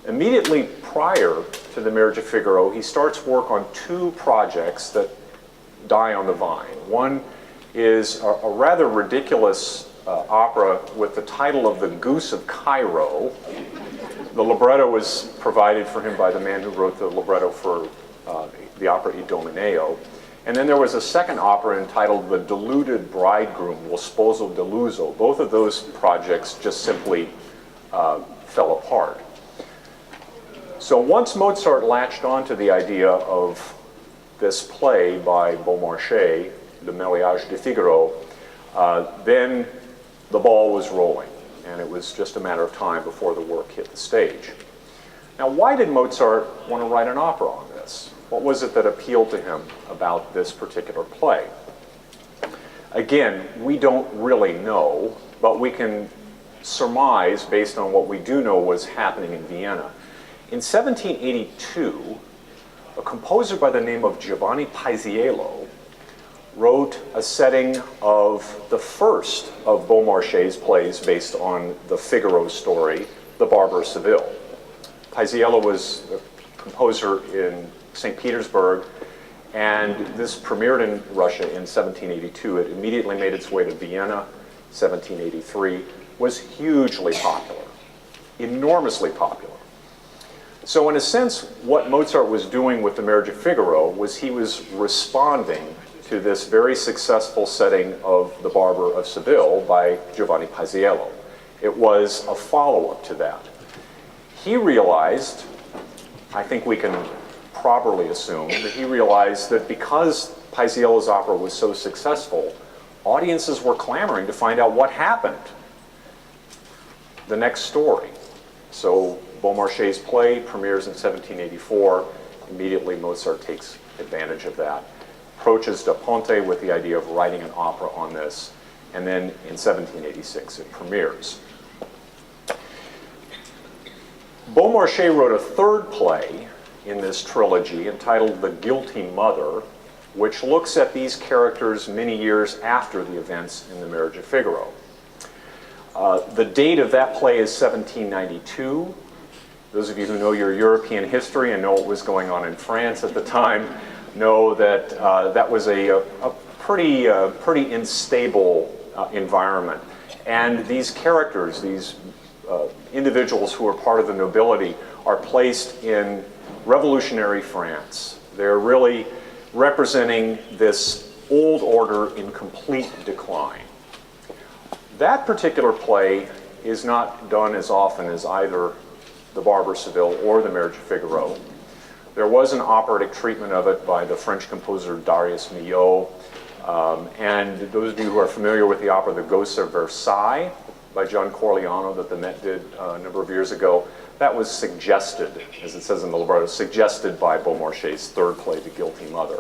Immediately prior to the Marriage of Figaro, he starts work on two projects that die on the vine. One is a rather ridiculous opera with the title of The Goose of Cairo. The libretto was provided for him by the man who wrote the libretto for the opera Idomeneo. And then there was a second opera entitled The Deluded Bridegroom, Lo Sposo Deluso. Both of those projects just simply fell apart. So once Mozart latched onto the idea of this play by Beaumarchais, Le Mariage de Figaro, then the ball was rolling, and it was just a matter of time before the work hit the stage. Now, why did Mozart want to write an opera on this? What was it that appealed to him about this particular play? Again, we don't really know, but we can surmise based on what we do know was happening in Vienna. In 1782, a composer by the name of Giovanni Paisiello wrote a setting of the first of Beaumarchais' plays based on the Figaro story, The Barber of Seville. Paisiello was a composer in St. Petersburg, and this premiered in Russia in 1782. It immediately made its way to Vienna, 1783, was hugely popular, enormously popular. So in a sense, what Mozart was doing with The Marriage of Figaro was he was responding to this very successful setting of The Barber of Seville by Giovanni Paisiello. It was a follow-up to that. He realized, I think we can properly assume, that he realized that because Paisiello's opera was so successful, audiences were clamoring to find out what happened, the next story. So Beaumarchais' play premieres in 1784. Immediately Mozart takes advantage of that, approaches Da Ponte with the idea of writing an opera on this, and then in 1786 it premieres. Beaumarchais wrote a third play in this trilogy entitled The Guilty Mother, which looks at these characters many years after the events in The Marriage of Figaro. The date of that play is 1792. Those of you who know your European history and know what was going on in France at the time know that that was a pretty unstable environment. And these characters, these individuals who are part of the nobility, are placed in revolutionary France. They're really representing this old order in complete decline. That particular play is not done as often as either The Barber of Seville or The Marriage of Figaro. There was an operatic treatment of it by the French composer Darius Milhaud. And those of you who are familiar with the opera The Ghosts of Versailles by John Corigliano that the Met did a number of years ago, that was suggested, as it says in the libretto, suggested by Beaumarchais' third play, The Guilty Mother.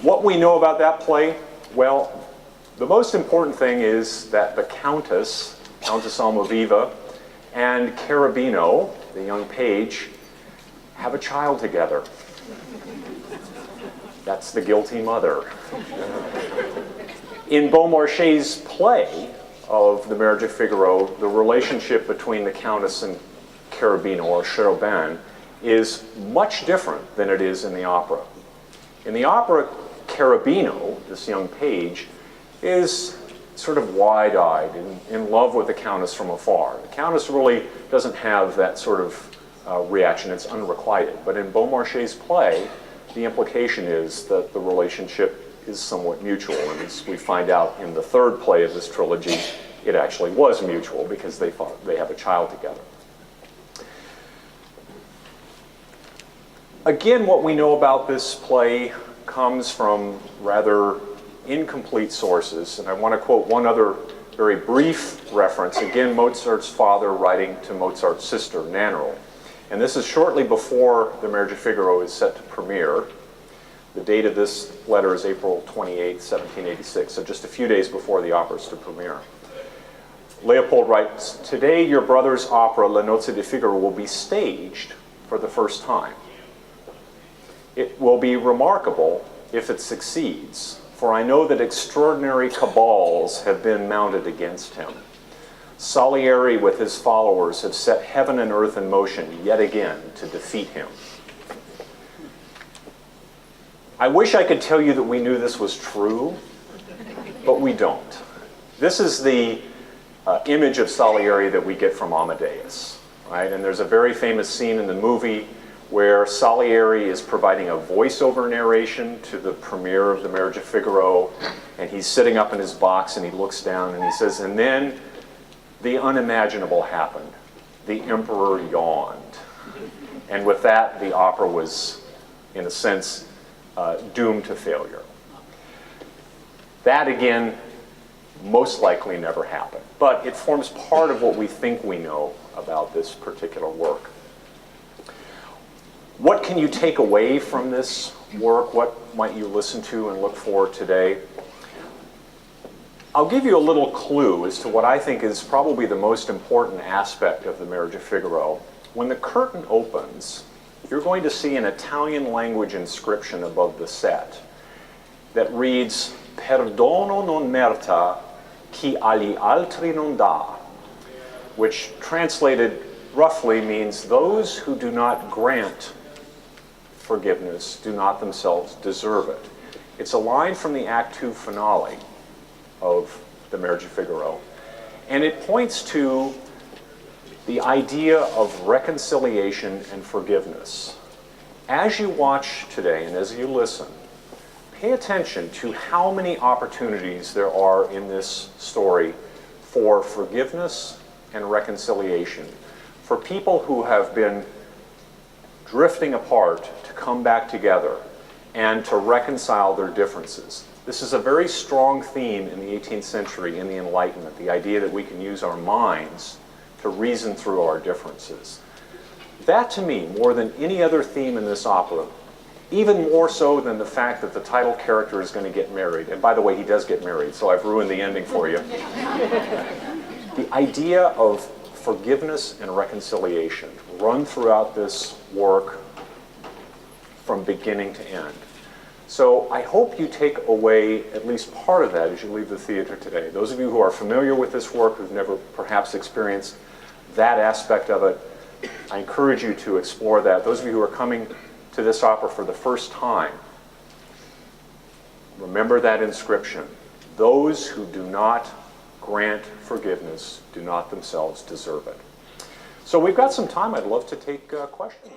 What we know about that play? Well, the most important thing is that the Countess Almaviva, and Cherubino, the young page, have a child together. That's the guilty mother. In Beaumarchais' play of The Marriage of Figaro, the relationship between the Countess and Cherubino, or Cherubin, is much different than it is in the opera. In the opera, Cherubino, this young page, is sort of wide-eyed, in love with the Countess from afar. The Countess really doesn't have that sort of reaction. It's unrequited. But in Beaumarchais' play, the implication is that the relationship is somewhat mutual. And as we find out in the third play of this trilogy, it actually was mutual because they have a child together. Again, what we know about this play comes from rather incomplete sources, and I want to quote one other very brief reference. Again, Mozart's father writing to Mozart's sister, Nannerl. And this is shortly before The Marriage of Figaro is set to premiere. The date of this letter is April 28, 1786, so just a few days before the opera is to premiere. Leopold writes, "Today your brother's opera, Le Nozze di Figaro, will be staged for the first time. It will be remarkable if it succeeds, for I know that extraordinary cabals have been mounted against him. Salieri with his followers have set heaven and earth in motion yet again to defeat him. I wish I could tell you that we knew this was true, but we don't. This is the image of Salieri that we get from Amadeus, right? And there's a very famous scene in the movie where Salieri is providing a voiceover narration to the premiere of The Marriage of Figaro, and he's sitting up in his box and he looks down and he says, and then the unimaginable happened. The emperor yawned. And with that, the opera was, in a sense, doomed to failure. That, again, most likely never happened. But it forms part of what we think we know about this particular work. What can you take away from this work? What might you listen to and look for today? I'll give you a little clue as to what I think is probably the most important aspect of The Marriage of Figaro. When the curtain opens, you're going to see an Italian language inscription above the set that reads, "Perdono non merita chi agli altri non dà," which translated roughly means those who do not grant forgiveness do not themselves deserve it. It's a line from the Act 2 finale of The Marriage of Figaro, and it points to the idea of reconciliation and forgiveness. As you watch today and as you listen, pay attention to how many opportunities there are in this story for forgiveness and reconciliation, for people who have been drifting apart to come back together and to reconcile their differences. This is a very strong theme in the 18th century in the Enlightenment, the idea that we can use our minds to reason through our differences. That, to me, more than any other theme in this opera, even more so than the fact that the title character is going to get married, and by the way, he does get married, so I've ruined the ending for you. The idea of forgiveness and reconciliation run throughout this work from beginning to end. So I hope you take away at least part of that as you leave the theater today. Those of you who are familiar with this work, who've never perhaps experienced that aspect of it, I encourage you to explore that. Those of you who are coming to this opera for the first time, remember that inscription. Those who do not grant forgiveness do not themselves deserve it. So we've got some time. I'd love to take questions.